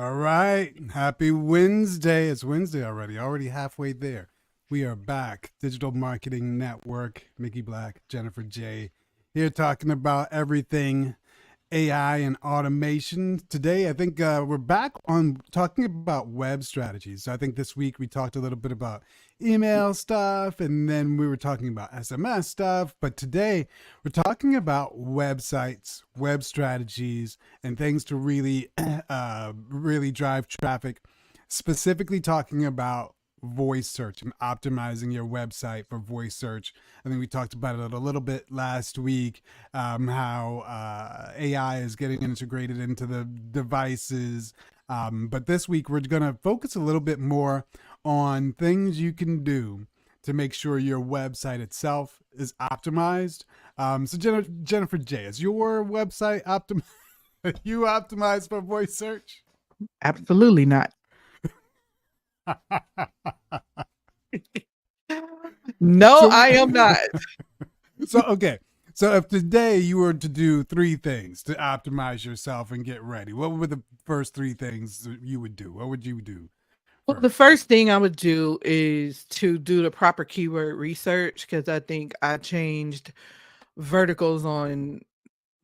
All right. Happy Wednesday. It's Wednesday already halfway there. We are back. Digital Marketing Network, Mickey Black, Jennifer J. Here talking about everything AI and automation. Today, I think we're back on talking about web strategies. So I think this week we talked a little bit about email stuff and then we were talking about SMS stuff. But today we're talking about websites, web strategies, and things to really, really drive traffic, specifically talking about voice search and optimizing your website for voice search. I think we talked about it a little bit last week, how AI is getting integrated into the devices. But this week, we're going to focus a little bit more on things you can do to make sure your website itself is optimized. Jennifer J, is your website you optimized for voice search? Absolutely not. No, So, I am not. okay. So if today you were to do three things to optimize yourself and get ready, what were the first three things that you would do? What would you do Well, the first? first thing I would do is to do the proper keyword research because I think I changed verticals on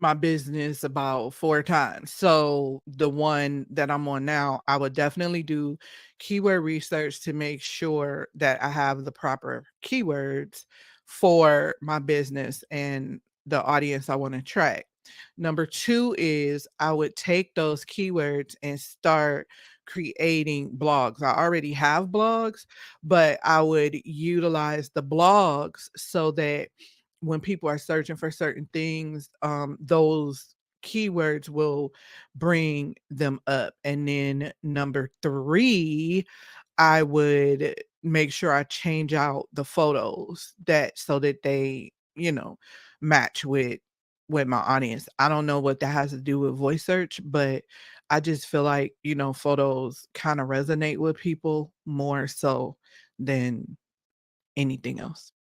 my business about 4 times. So the one that I'm on now, I would definitely do keyword research to make sure that I have the proper keywords for my business and the audience I want to attract. Number 2 is I would take those keywords and start creating blogs. I already have blogs, but I would utilize the blogs so that when people are searching for certain things, those keywords will bring them up. And then number 3, I would make sure I change out the photos that so that they, match with my audience. I don't know what that has to do with voice search, but I just feel like, photos kind of resonate with people more so than anything else.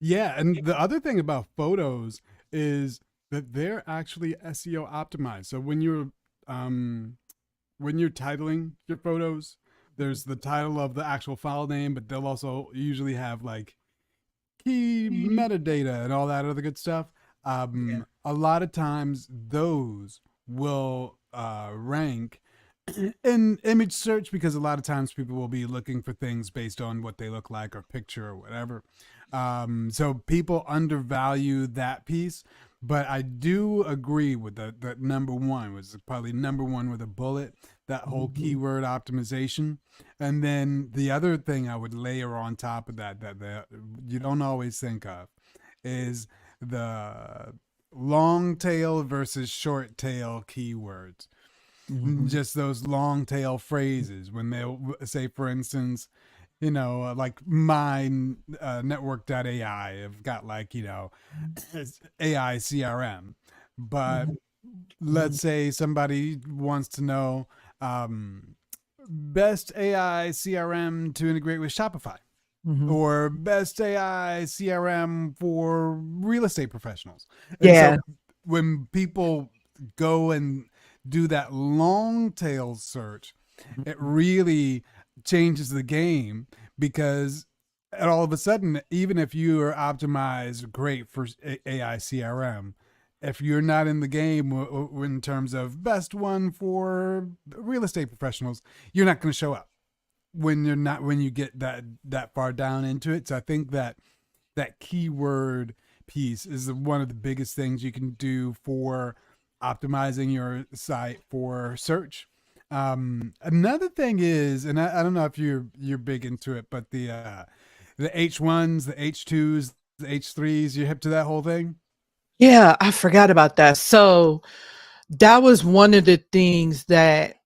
Yeah, and the other thing about photos is that they're actually SEO optimized. So when you're titling your photos, there's the title of the actual file name, but they'll also usually have like key metadata and all that other good stuff. Yeah. A lot of times those will rank in image search because a lot of times people will be looking for things based on what they look like or picture or whatever. So people undervalue that piece, but I do agree with that number one was probably number one with a bullet, that whole Mhm. keyword optimization. And then the other thing I would layer on top of that you don't always think of is the long tail versus short tail keywords. Mhm. Just those long tail phrases when they'll say, for instance, like mine network.ai have got like, it's AI CRM. But Mhm. let's Mhm. say somebody wants to know best AI CRM to integrate with Shopify Mhm. or best AI CRM for real estate professionals. And Yeah. so when people go and do that long tail search, it Mhm. really changes the game because all of a sudden, even if you are optimized great for AI CRM, if you're not in the game in terms of best one for real estate professionals, you're not going to show up when you get that far down into it. So I think that keyword piece is one of the biggest things you can do for optimizing your site for search. Another thing is, and I don't know if you're big into it, but the H1s, the H2s, the H3s, you hip to that whole thing? Yeah, I forgot about that. So, that was one of the things that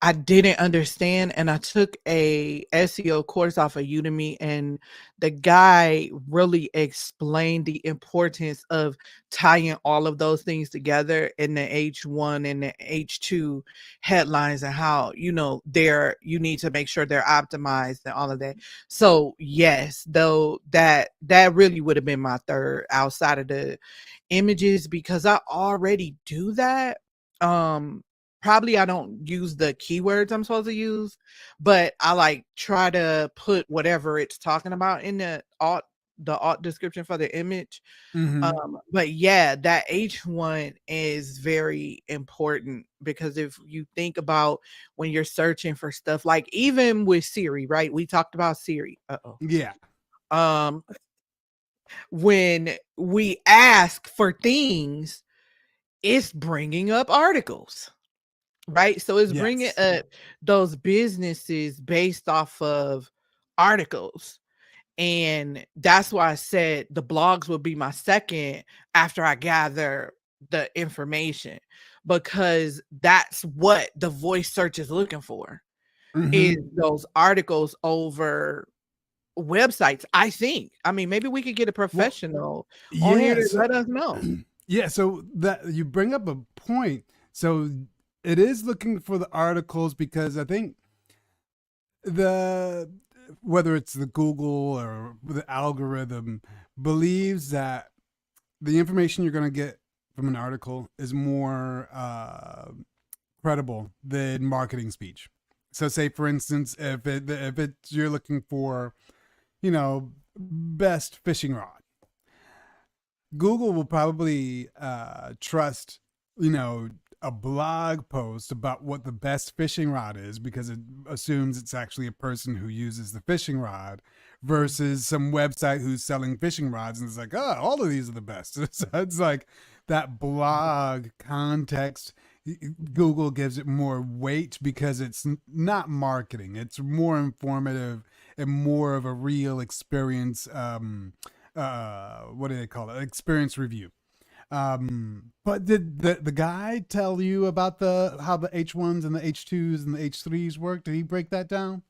I didn't understand, and I took a SEO course off of Udemy, and the guy really explained the importance of tying all of those things together in the H1 and the H2 headlines and how, you need to make sure they're optimized and all of that. So, yes, though that really would have been my third outside of the images because I already do that. Um probably I don't use the keywords I'm supposed to use, but I like try to put whatever it's talking about in the alt description for the image. Mm-hmm. But yeah, that H1 is very important because if you think about when you're searching for stuff, like even with Siri, right? We talked about Siri. Uh-oh. Yeah. Um, when we ask for things, it's bringing up articles, right? So it's bringing Yes. up those businesses based off of articles. And that's why I said the blogs would be my second after I gather the information, because that's what the voice search is looking for, is Mm-hmm. those articles over websites. I think. I mean, maybe we could get a Well, professional on here yeah. to So, let us know. yeah. So that you bring up a point. So it is looking for the articles because I think the whether it's the Google or the algorithm believes that the information you're going to get from an article is more credible than marketing speech. So, say for instance, if it's you're looking for, best fishing rod, Google will probably trust, a blog post about what the best fishing rod is because it assumes it's actually a person who uses the fishing rod versus some website who's selling fishing rods and it's like, oh, all of these are the best. So it's like that blog context. Google gives it more weight because it's not marketing. It's more informative and more of a real experience. What do they call it? Experience review. But did the guy tell you about the how the H1s and the H2s and the H3s work? Did he break that down?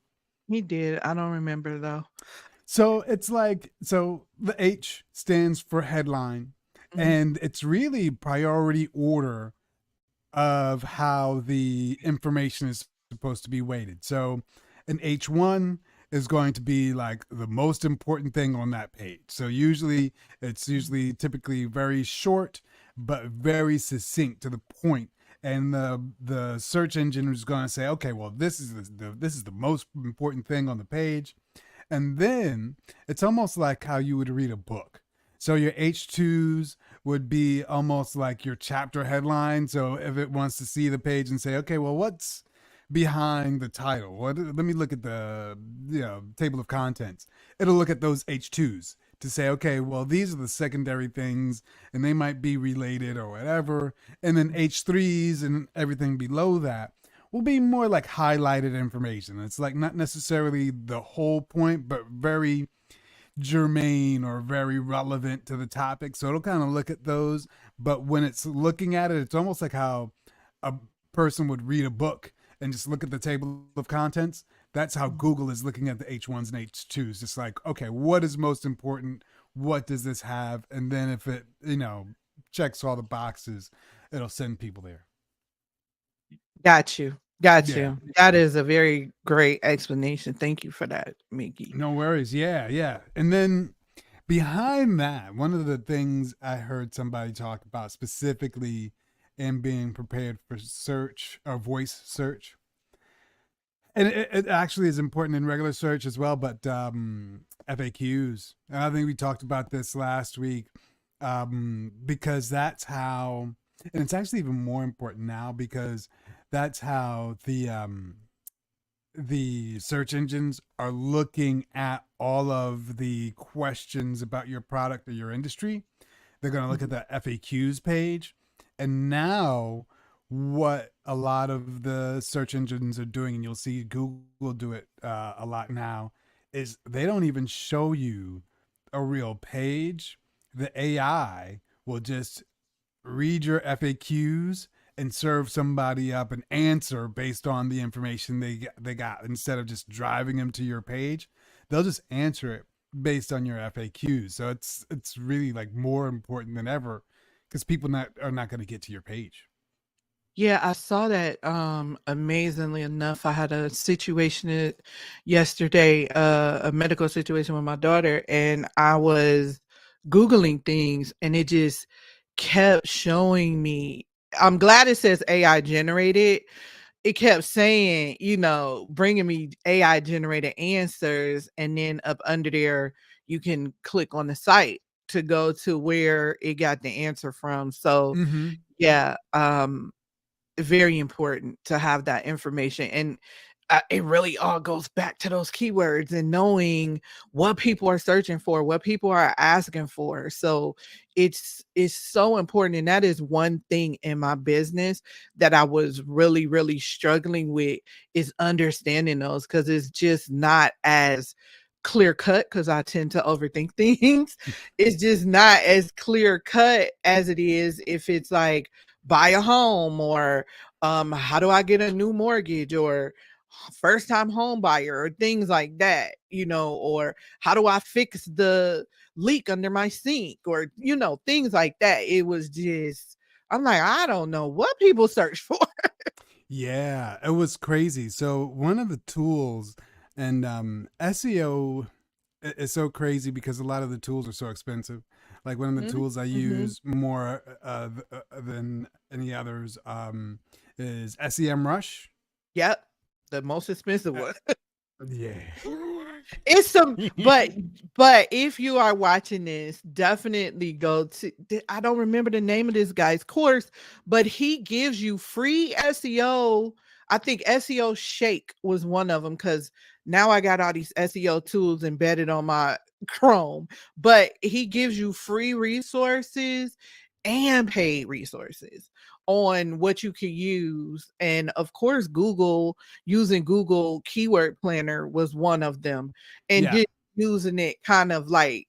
He did. I don't remember though. So it's like, so the H stands for headline, and it's really priority order of how the information is supposed to be weighted. So an H1 is going to be like the most important thing on that page. So it's usually typically very short but very succinct to the point. And the search engine is going to say, okay, well, this is the most important thing on the page. And then it's almost like how you would read a book. So your H2s would be almost like your chapter headline. So if it wants to see the page and say, okay, well, what's behind the title? Let me look at the table of contents. It'll look at those H2s to say, okay, well, these are the secondary things and they might be related or whatever. And then H3s and everything below that will be more like highlighted information. It's like not necessarily the whole point, but very germane or very relevant to the topic. So it'll kind of look at those. But when it's looking at it, it's almost like how a person would read a book and just look at the table of contents. That's how Google is looking at the H1s and H2s. Just like, okay, what is most important? What does this have? And then if it, checks all the boxes, it'll send people there. Got you. Got Yeah. you. That is a very great explanation. Thank you for that, Mickey. No worries. Yeah, yeah. And then behind that, one of the things I heard somebody talk about specifically in being prepared for search or voice search, and it actually is important in regular search as well, but FAQs. And I think we talked about this last week because that's how, and it's actually even more important now because that's how the search engines are looking at all of the questions about your product or your industry. They're going to look at the FAQs page. And now, what a lot of the search engines are doing, and you'll see Google do it a lot now, is they don't even show you a real page. The AI will just read your FAQs and serve somebody up an answer based on the information they got. Instead of just driving them to your page, they'll just answer it based on your FAQs. So it's really like more important than ever because people are not going to get to your page. Yeah, I saw that. Amazingly enough, I had a situation yesterday, a medical situation with my daughter, and I was Googling things, and it just kept showing me I'm glad it says AI generated. It kept saying, bringing me AI generated answers, and then up under there, you can click on the site to go to where it got the answer from. So, Mm-hmm. yeah, very important to have that information. And it really all goes back to those keywords and knowing what people are searching for, what people are asking for. So it's so important. And that is one thing in my business that I was really, really struggling with, is understanding those, because it's just not as clear cut, because I tend to overthink things. It's just not as clear cut as it is if it's like buy a home, or how do I get a new mortgage, or first time home buyer, or things like that, or how do I fix the leak under my sink, or things like that. It was just, I'm like, I don't know what people search for. Yeah, it was crazy. So one of the tools, and SEO is so crazy because a lot of the tools are so expensive. Like one of the Mhm, tools I mhm. use more than any others is SEMrush. Yep, the most expensive Uh, one. yeah. It's some, but if you are watching this, definitely go to I don't remember the name of this guy's course, but he gives you free SEO. I think SEO Shake was one of them, because now I got all these SEO tools embedded on my Chrome, but he gives you free resources and paid resources on what you can use. And of course, using Google Keyword Planner was one of them, and Yeah. just using it kind of like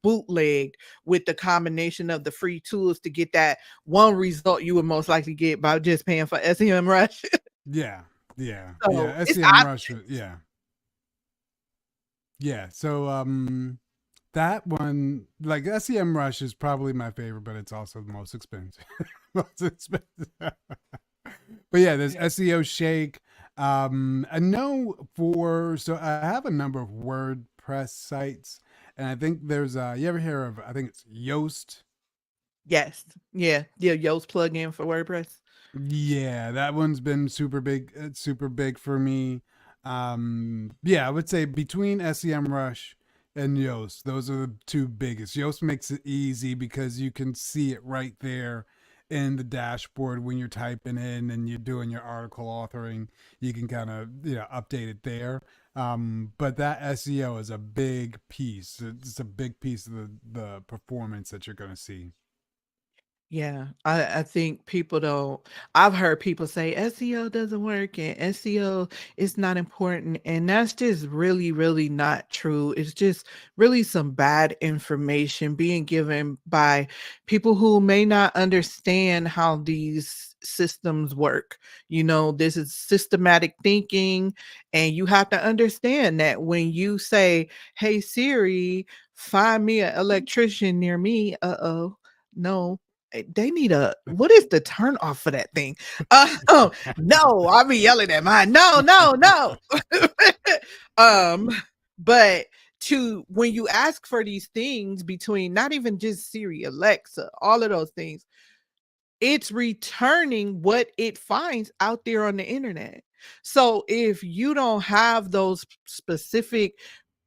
bootlegged with the combination of the free tools to get that one result you would most likely get by just paying for SEMrush. Yeah. Yeah. So Yeah. it's SEMrush. Yeah. Yeah. So that one, like SEMrush is probably my favorite, but it's also the most expensive. Most expensive. But yeah, there's SEO Shake. I know so I have a number of WordPress sites, and I think there's you ever hear of, I think it's Yoast. yes, yeah, Yoast plugin for WordPress. Yeah, that one's been super big for me. Yeah, I would say between SEMrush and Yoast, those are the two biggest. Yoast makes it easy because you can see it right there in the dashboard when you're typing in and you're doing your article authoring. You can kind of update it there. But that SEO is a big piece. It's a big piece of the performance that you're going to see. Yeah, I think people don't. I've heard people say SEO doesn't work and SEO is not important, and that's just really, really not true. It's just really some bad information being given by people who may not understand how these systems work. This is systematic thinking, and you have to understand that when you say, "Hey Siri, find me an electrician near me," uh-oh. No, they need a, what is the turn off for that thing? No, I be yelling at mine. No, no, no. um, but when you ask for these things, between not even just Siri, Alexa, all of those things, it's returning what it finds out there on the internet. So if you don't have those specific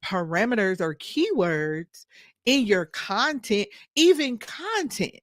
parameters or keywords in your content, even content,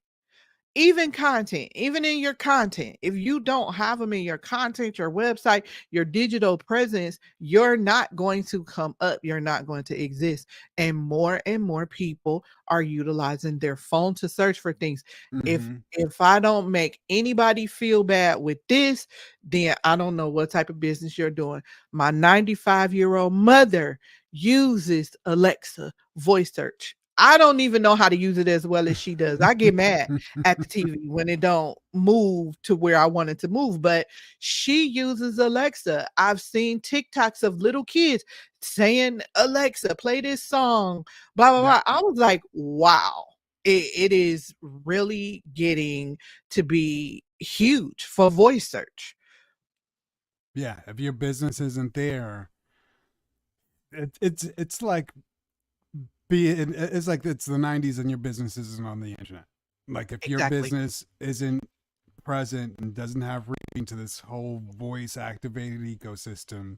even in your content, if you don't have them in your content, your website, your digital presence, you're not going to come up, you're not going to exist. And more people are utilizing their phone to search for things. if Hmm. if I don't make anybody feel bad with this, then I don't know what type of business you're doing. My 95-year-old mother uses Alexa voice search. I don't even know how to use it as well as she does. I get mad at the TV when it don't move to where I want it to move. But she uses Alexa. I've seen TikToks of little kids saying, "Alexa, play this song," blah blah Yep. blah. I was like, wow. It is really getting to be huge for voice search. Yeah, if your business isn't there, it's like it's like it's the '90s and your business isn't on the internet. Like if your Exactly. business isn't present and doesn't have reading to this whole voice activated ecosystem,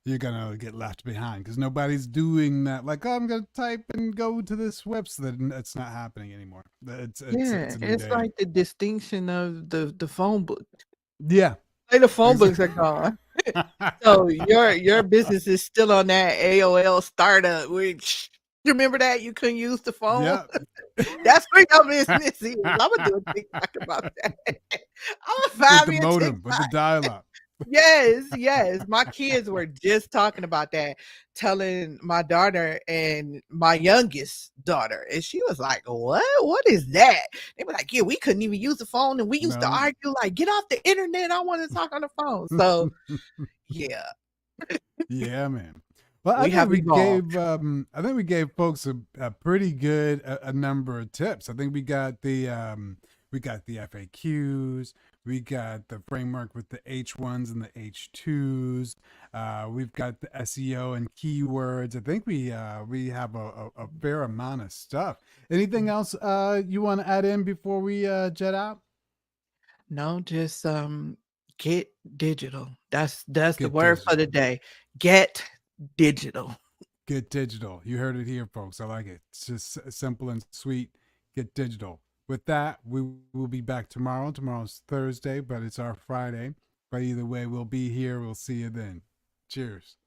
you're gonna get left behind because nobody's doing that. Like, oh, I'm gonna type and go to this website. That's not happening anymore. It's Yeah, a new it's day. like the distinction of the phone book. Yeah, Like the phone books are exactly. gone. So your business is still on that AOL startup, which remember that you couldn't use the phone. Yeah. That's where your business is. I'm gonna do a TikTok about that. I'm gonna With find the me a modem, with the TikTok. dial-up. Yes, yes. My kids were just talking about that, telling my daughter and my youngest daughter, and she was like, "What? What is that?" They were like, "Yeah, we couldn't even use the phone, and we used to No. argue like, get off the internet. I want to talk on the phone." So yeah, Yeah, man. Well, we have evolved. I think we gave folks a pretty good a number of tips. I think we got the FAQs, we got the framework with the H1s and the H2s. We've got the SEO and keywords. I think we have a fair amount of stuff. Anything else you want to add in before we jet out? No, just get digital. That's the Get word for digital. the day. Get digital. Get digital. You heard it here, folks. I like it. It's just simple and sweet. Get digital. With that, we will be back tomorrow. Tomorrow's Thursday, but it's our Friday. But either way, we'll be here. We'll see you then. Cheers.